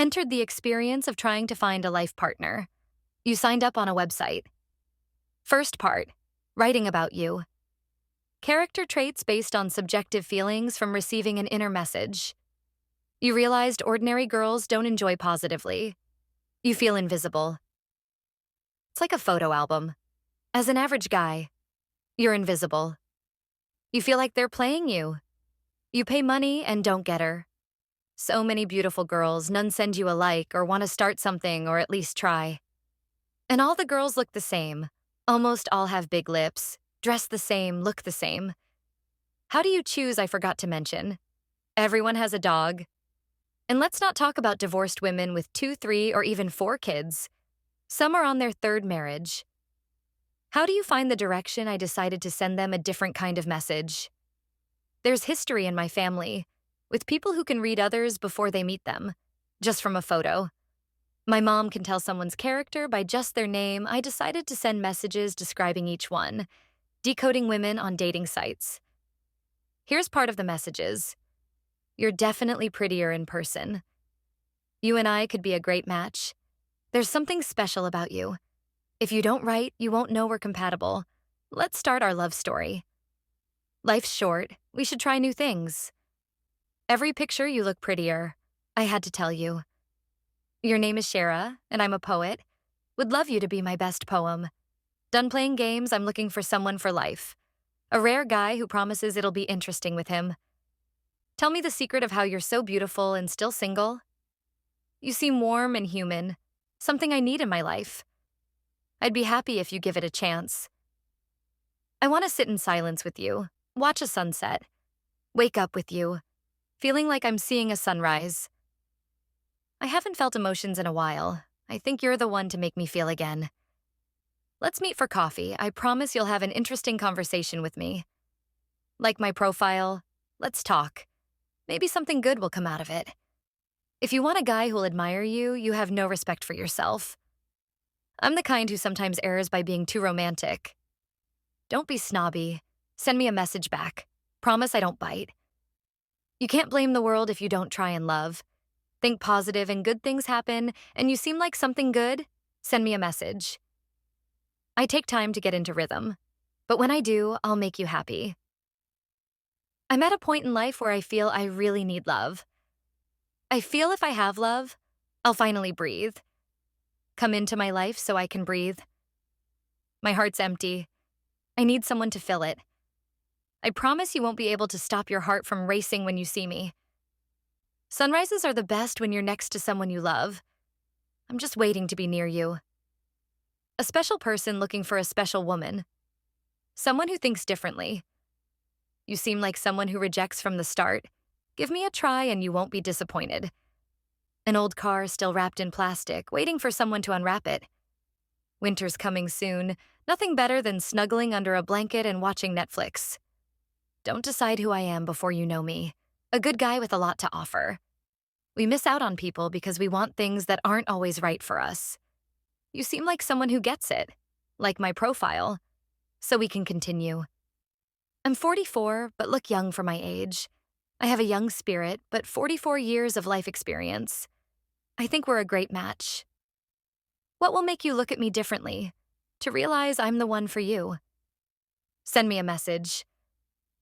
entered the experience of trying to find a life partner. You signed up on a website. First part, writing about you. Character traits based on subjective feelings from receiving an inner message. You realized ordinary girls don't enjoy positively. You feel invisible. It's like a photo album. As an average guy, you're invisible. You feel like they're playing you. You pay money and don't get her. So many beautiful girls, none send you a like or want to start something or at least try. And all the girls look the same. Almost all have big lips, dress the same, look the same. How do you choose, I forgot to mention? Everyone has a dog. And let's not talk about divorced women with 2, 3, or even 4 kids. Some are on their 3rd marriage. How do you find the direction I decided to send them a different kind of message? There's history in my family, with people who can read others before they meet them, just from a photo. My mom can tell someone's character by just their name. I decided to send messages describing each one, decoding women on dating sites. Here's part of the messages. You're definitely prettier in person. You and I could be a great match. There's something special about you. If you don't write, you won't know we're compatible. Let's start our love story. Life's short. We should try new things. Every picture you look prettier. I had to tell you. Your name is Shara, and I'm a poet. Would love you to be my best poem. Done playing games, I'm looking for someone for life. A rare guy who promises it'll be interesting with him. Tell me the secret of how you're so beautiful and still single. You seem warm and human, something I need in my life. I'd be happy if you give it a chance. I want to sit in silence with you, watch a sunset, wake up with you, feeling like I'm seeing a sunrise. I haven't felt emotions in a while. I think you're the one to make me feel again. Let's meet for coffee. I promise you'll have an interesting conversation with me. Like my profile, let's talk. Maybe something good will come out of it. If you want a guy who'll admire you, you have no respect for yourself. I'm the kind who sometimes errs by being too romantic. Don't be snobby. Send me a message back. Promise I don't bite. You can't blame the world if you don't try and love. Think positive and good things happen, and you seem like something good, send me a message. I take time to get into rhythm, but when I do, I'll make you happy. I'm at a point in life where I feel I really need love. I feel if I have love, I'll finally breathe. Come into my life so I can breathe. My heart's empty. I need someone to fill it. I promise you won't be able to stop your heart from racing when you see me. Sunrises are the best when you're next to someone you love. I'm just waiting to be near you. A special person looking for a special woman. Someone who thinks differently. You seem like someone who rejects from the start. Give me a try and you won't be disappointed. An old car still wrapped in plastic, waiting for someone to unwrap it. Winter's coming soon. Nothing better than snuggling under a blanket and watching Netflix. Don't decide who I am before you know me. A good guy with a lot to offer. We miss out on people because we want things that aren't always right for us. You seem like someone who gets it, like my profile, so we can continue. I'm 44, but look young for my age. I have a young spirit, but 44 years of life experience. I think we're a great match. What will make you look at me differently? To realize I'm the one for you. Send me a message.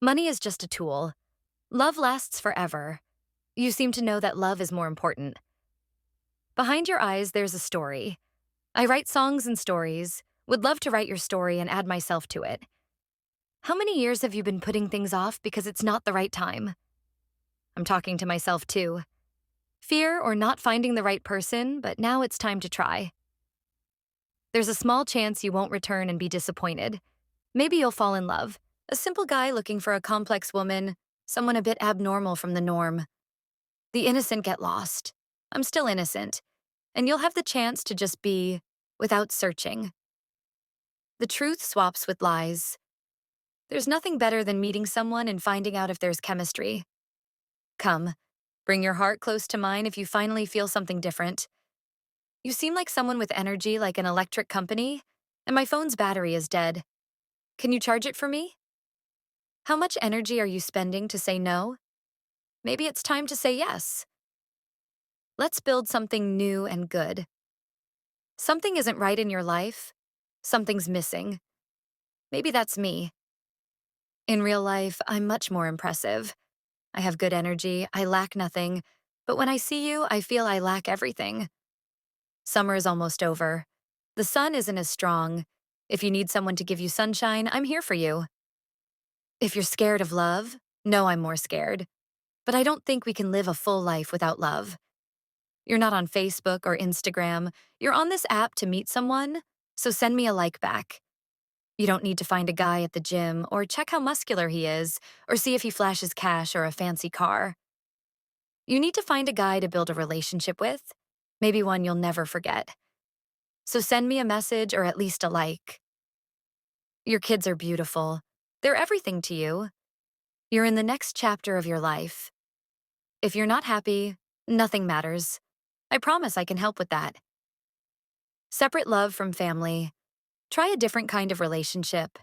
Money is just a tool. Love lasts forever. You seem to know that love is more important. Behind your eyes, there's a story. I write songs and stories. Would love to write your story and add myself to it. How many years have you been putting things off because it's not the right time? I'm talking to myself too. Fear or not finding the right person, but now it's time to try. There's a small chance you won't return and be disappointed. Maybe you'll fall in love. A simple guy looking for a complex woman, someone a bit abnormal from the norm. The innocent get lost. I'm still innocent, and you'll have the chance to just be without searching. The truth swaps with lies. There's nothing better than meeting someone and finding out if there's chemistry. Come, bring your heart close to mine if you finally feel something different. You seem like someone with energy like an electric company, and my phone's battery is dead. Can you charge it for me? How much energy are you spending to say no? Maybe it's time to say yes. Let's build something new and good. Something isn't right in your life. Something's missing. Maybe that's me. In real life, I'm much more impressive. I have good energy, I lack nothing. But when I see you, I feel I lack everything. Summer is almost over. The sun isn't as strong. If you need someone to give you sunshine, I'm here for you. If you're scared of love, no, I'm more scared. But I don't think we can live a full life without love. You're not on Facebook or Instagram. You're on this app to meet someone, so send me a like back. You don't need to find a guy at the gym or check how muscular he is or see if he flashes cash or a fancy car. You need to find a guy to build a relationship with, maybe one you'll never forget. So send me a message or at least a like. Your kids are beautiful. They're everything to you. You're in the next chapter of your life. If you're not happy, nothing matters. I promise I can help with that. Separate love from family. Try a different kind of relationship.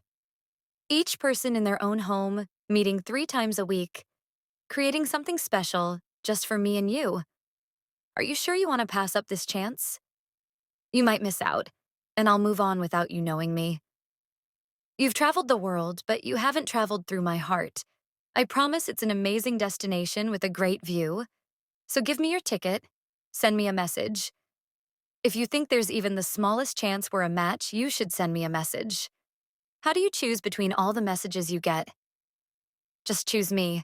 Each person in their own home, meeting 3 times a week, creating something special just for me and you. Are you sure you want to pass up this chance? You might miss out, and I'll move on without you knowing me. You've traveled the world, but you haven't traveled through my heart. I promise it's an amazing destination with a great view. So give me your ticket, send me a message. If you think there's even the smallest chance we're a match, you should send me a message. How do you choose between all the messages you get? Just choose me.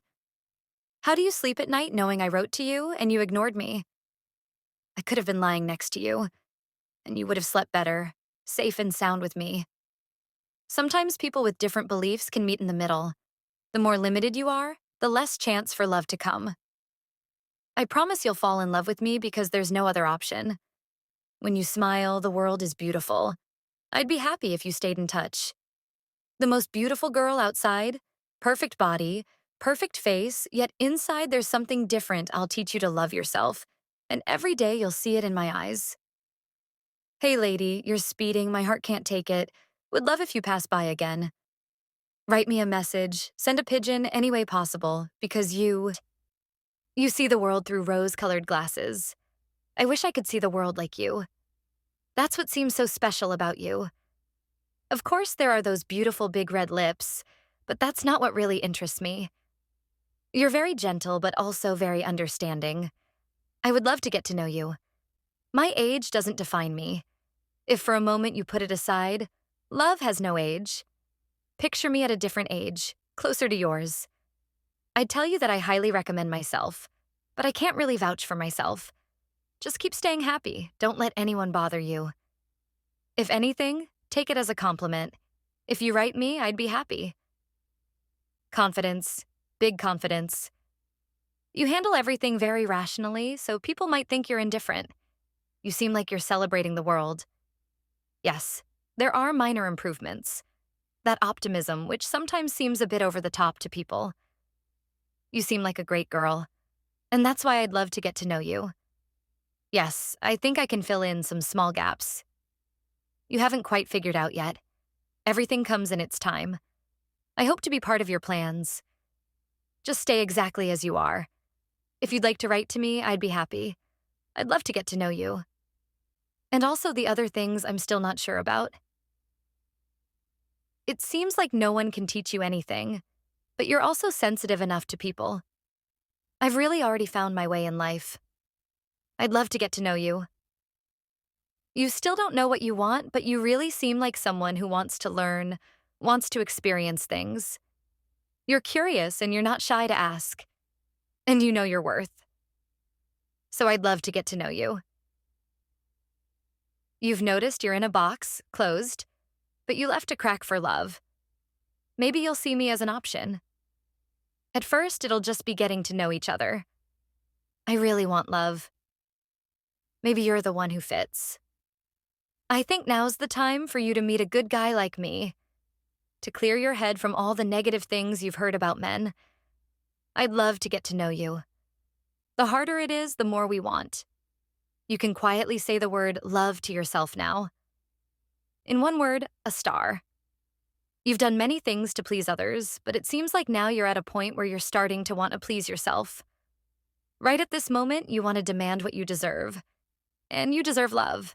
How do you sleep at night knowing I wrote to you and you ignored me? I could have been lying next to you, and you would have slept better, safe and sound with me. Sometimes people with different beliefs can meet in the middle. The more limited you are, the less chance for love to come. I promise you'll fall in love with me because there's no other option. When you smile, the world is beautiful. I'd be happy if you stayed in touch. The most beautiful girl outside, perfect body, perfect face, yet inside there's something different. I'll teach you to love yourself, and every day you'll see it in my eyes. Hey lady, you're speeding, my heart can't take it. Would love if you pass by again. Write me a message, send a pigeon any way possible, because you see the world through rose-colored glasses. I wish I could see the world like you. That's what seems so special about you. Of course, there are those beautiful big red lips, but that's not what really interests me. You're very gentle, but also very understanding. I would love to get to know you. My age doesn't define me. If for a moment you put it aside, love has no age. Picture me at a different age, closer to yours. I'd tell you that I highly recommend myself, but I can't really vouch for myself. Just keep staying happy. Don't let anyone bother you. If anything, take it as a compliment. If you write me, I'd be happy. Confidence. Big confidence. You handle everything very rationally, so people might think you're indifferent. You seem like you're celebrating the world. Yes, there are minor improvements. That optimism, which sometimes seems a bit over the top to people. You seem like a great girl, and that's why I'd love to get to know you. Yes, I think I can fill in some small gaps. You haven't quite figured out yet. Everything comes in its time. I hope to be part of your plans. Just stay exactly as you are. If you'd like to write to me, I'd be happy. I'd love to get to know you. And also the other things I'm still not sure about. It seems like no one can teach you anything, but you're also sensitive enough to people. I've really already found my way in life. I'd love to get to know you. You still don't know what you want, but you really seem like someone who wants to learn, wants to experience things. You're curious and you're not shy to ask. And you know your worth. So I'd love to get to know you. You've noticed you're in a box, closed, but you left a crack for love. Maybe you'll see me as an option. At first, it'll just be getting to know each other. I really want love. Maybe you're the one who fits. I think now's the time for you to meet a good guy like me, to clear your head from all the negative things you've heard about men. I'd love to get to know you. The harder it is, the more we want. You can quietly say the word love to yourself now. In one word, a star. You've done many things to please others, but it seems like now you're at a point where you're starting to want to please yourself. Right at this moment, you want to demand what you deserve. And you deserve love.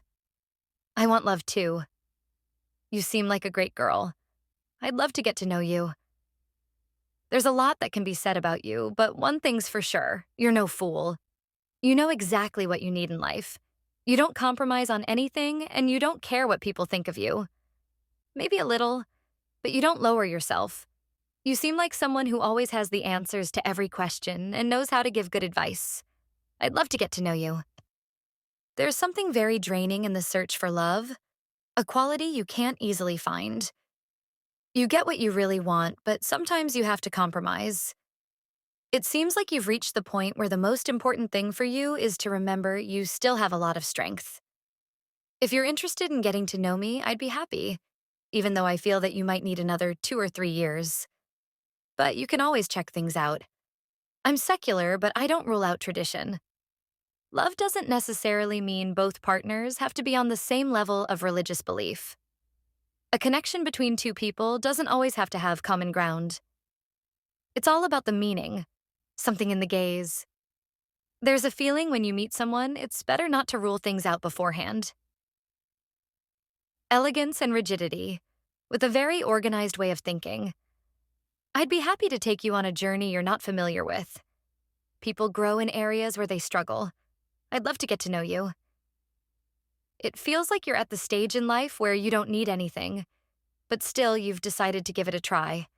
I want love too. You seem like a great girl. I'd love to get to know you. There's a lot that can be said about you, but one thing's for sure, you're no fool. You know exactly what you need in life. You don't compromise on anything, and you don't care what people think of you. Maybe a little, but you don't lower yourself. You seem like someone who always has the answers to every question and knows how to give good advice. I'd love to get to know you. There's something very draining in the search for love, a quality you can't easily find. You get what you really want, but sometimes you have to compromise. It seems like you've reached the point where the most important thing for you is to remember you still have a lot of strength. If you're interested in getting to know me, I'd be happy, even though I feel that you might need another 2 or 3 years. But you can always check things out. I'm secular, but I don't rule out tradition. Love doesn't necessarily mean both partners have to be on the same level of religious belief. A connection between two people doesn't always have to have common ground. It's all about the meaning, something in the gaze. There's a feeling when you meet someone, it's better not to rule things out beforehand. Elegance and rigidity, with a very organized way of thinking. I'd be happy to take you on a journey you're not familiar with. People grow in areas where they struggle. I'd love to get to know you. It feels like you're at the stage in life where you don't need anything, but still you've decided to give it a try.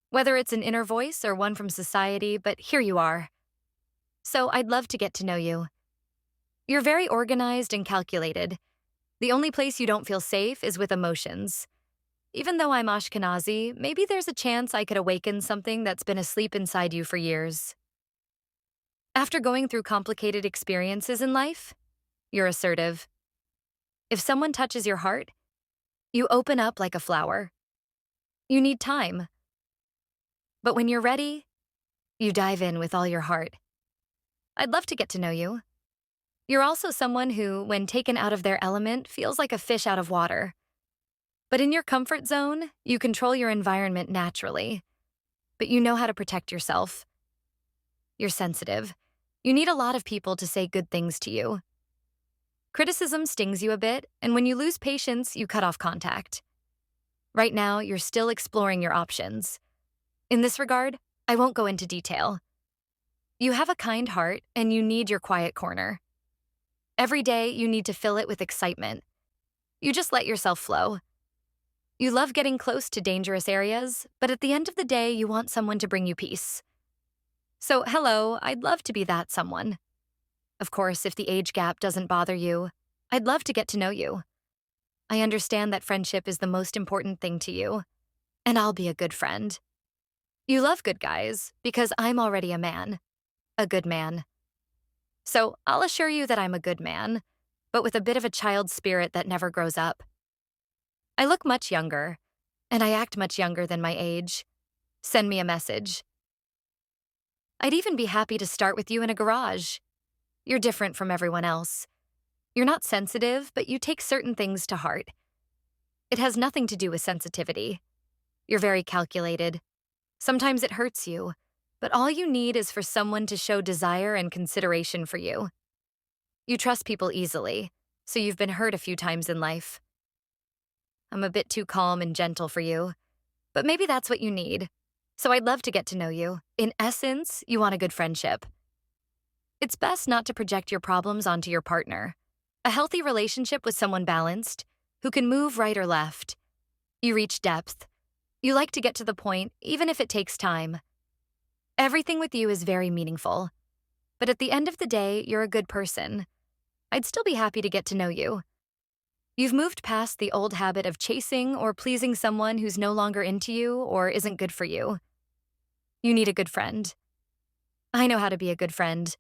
Whether it's an inner voice or one from society, but here you are. So I'd love to get to know you. You're very organized and calculated. The only place you don't feel safe is with emotions. Even though I'm Ashkenazi, maybe there's a chance I could awaken something that's been asleep inside you for years. After going through complicated experiences in life, you're assertive. If someone touches your heart, you open up like a flower. You need time. But when you're ready, you dive in with all your heart. I'd love to get to know you. You're also someone who, when taken out of their element, feels like a fish out of water. But in your comfort zone, you control your environment naturally. But you know how to protect yourself. You're sensitive. You need a lot of people to say good things to you. Criticism stings you a bit, and when you lose patience, you cut off contact. Right now, you're still exploring your options. In this regard, I won't go into detail. You have a kind heart, and you need your quiet corner. Every day, you need to fill it with excitement. You just let yourself flow. You love getting close to dangerous areas, but at the end of the day, you want someone to bring you peace. So, hello, I'd love to be that someone. Of course, if the age gap doesn't bother you, I'd love to get to know you. I understand that friendship is the most important thing to you, and I'll be a good friend. You love good guys because I'm already a good man. So I'll assure you that I'm a good man, but with a bit of a child spirit that never grows up. I look much younger, and I act much younger than my age. Send me a message. I'd even be happy to start with you in a garage. You're different from everyone else. You're not sensitive, but you take certain things to heart. It has nothing to do with sensitivity. You're very calculated. Sometimes it hurts you, but all you need is for someone to show desire and consideration for you. You trust people easily, so you've been hurt a few times in life. I'm a bit too calm and gentle for you, but maybe that's what you need. So I'd love to get to know you. In essence, you want a good friendship. It's best not to project your problems onto your partner. A healthy relationship with someone balanced, who can move right or left. You reach depth. You like to get to the point, even if it takes time. Everything with you is very meaningful. But at the end of the day, you're a good person. I'd still be happy to get to know you. You've moved past the old habit of chasing or pleasing someone who's no longer into you or isn't good for you. You need a good friend. I know how to be a good friend.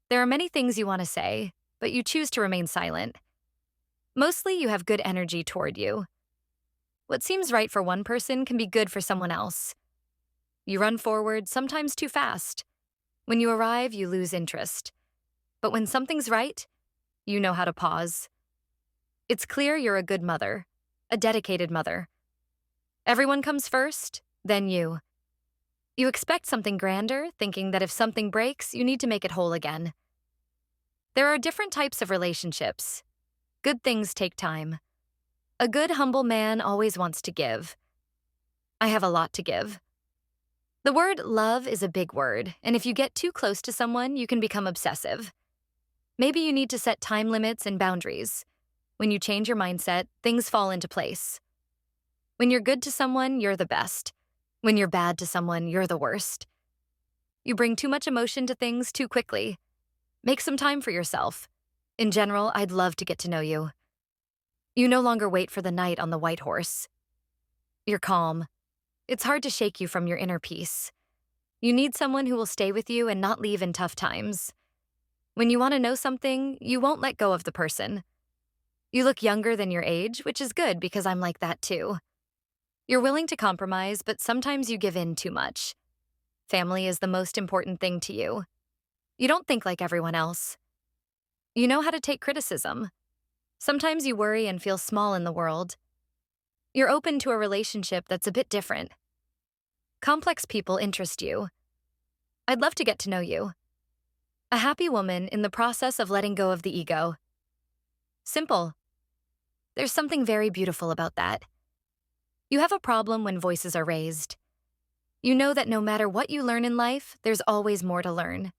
There are many things you want to say, but you choose to remain silent. Mostly you have good energy toward you. What seems right for one person can be good for someone else. You run forward, sometimes too fast. When you arrive, you lose interest. But when something's right, you know how to pause. It's clear you're a good mother, a dedicated mother. Everyone comes first, then you. You expect something grander, thinking that if something breaks, you need to make it whole again. There are different types of relationships. Good things take time. A good, humble man always wants to give. I have a lot to give. The word love is a big word, and if you get too close to someone, you can become obsessive. Maybe you need to set time limits and boundaries. When you change your mindset, things fall into place. When you're good to someone, you're the best. When you're bad to someone, you're the worst. You bring too much emotion to things too quickly. Make some time for yourself. In general, I'd love to get to know you. You no longer wait for the knight on the white horse. You're calm. It's hard to shake you from your inner peace. You need someone who will stay with you and not leave in tough times. When you want to know something, you won't let go of the person. You look younger than your age, which is good because I'm like that too. You're willing to compromise, but sometimes you give in too much. Family is the most important thing to you. You don't think like everyone else. You know how to take criticism. Sometimes you worry and feel small in the world. You're open to a relationship that's a bit different. Complex people interest you. I'd love to get to know you. A happy woman in the process of letting go of the ego. Simple. There's something very beautiful about that. You have a problem when voices are raised. You know that no matter what you learn in life, there's always more to learn.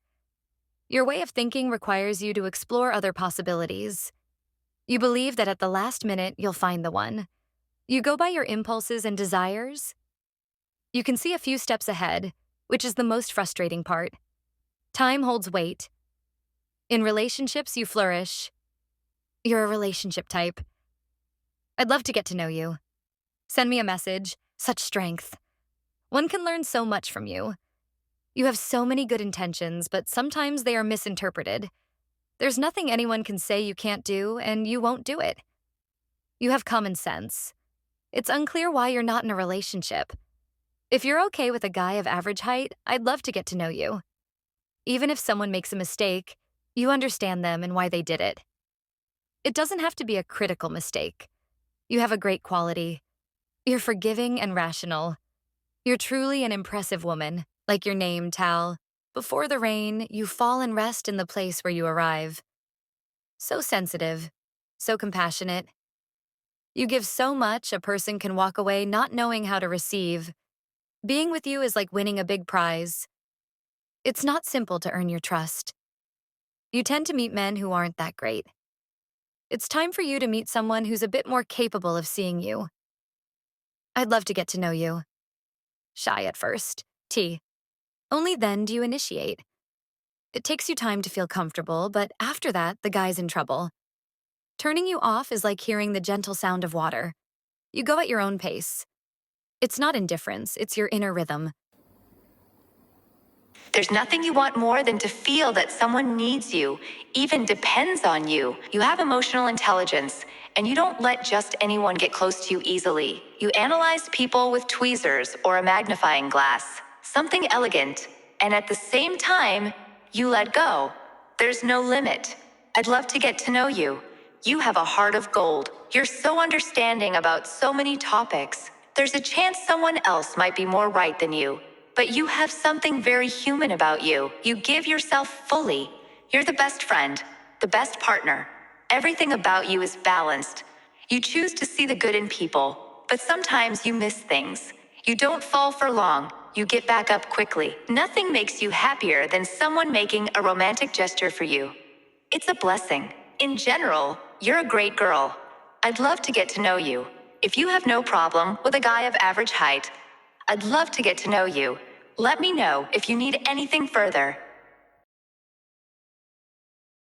Your way of thinking requires you to explore other possibilities. You believe that at the last minute, you'll find the one. You go by your impulses and desires. You can see a few steps ahead, which is the most frustrating part. Time holds weight. In relationships, you flourish. You're a relationship type. I'd love to get to know you. Send me a message. Such strength. One can learn so much from you. You have so many good intentions, but sometimes they are misinterpreted. There's nothing anyone can say you can't do, and you won't do it. You have common sense. It's unclear why you're not in a relationship. If you're okay with a guy of average height, I'd love to get to know you. Even if someone makes a mistake, you understand them and why they did it. It doesn't have to be a critical mistake. You have a great quality. You're forgiving and rational. You're truly an impressive woman, like your name, Tal. Before the rain, you fall and rest in the place where you arrive. So sensitive, so compassionate. You give so much a person can walk away not knowing how to receive. Being with you is like winning a big prize. It's not simple to earn your trust. You tend to meet men who aren't that great. It's time for you to meet someone who's a bit more capable of seeing you. I'd love to get to know you. Shy at first. T. Only then do you initiate. It takes you time to feel comfortable, but after that, the guy's in trouble. Turning you off is like hearing the gentle sound of water. You go at your own pace. It's not indifference, it's your inner rhythm. There's nothing you want more than to feel that someone needs you, even depends on you. You have emotional intelligence, and you don't let just anyone get close to you easily. You analyze people with tweezers or a magnifying glass, something elegant, and at the same time, you let go. There's no limit. I'd love to get to know you. You have a heart of gold. You're so understanding about so many topics. There's a chance someone else might be more right than you. But you have something very human about you. You give yourself fully. You're the best friend, the best partner. Everything about you is balanced. You choose to see the good in people, but sometimes you miss things. You don't fall for long. You get back up quickly. Nothing makes you happier than someone making a romantic gesture for you. It's a blessing. In general, you're a great girl. I'd love to get to know you. If you have no problem with a guy of average height, I'd love to get to know you. Let me know if you need anything further.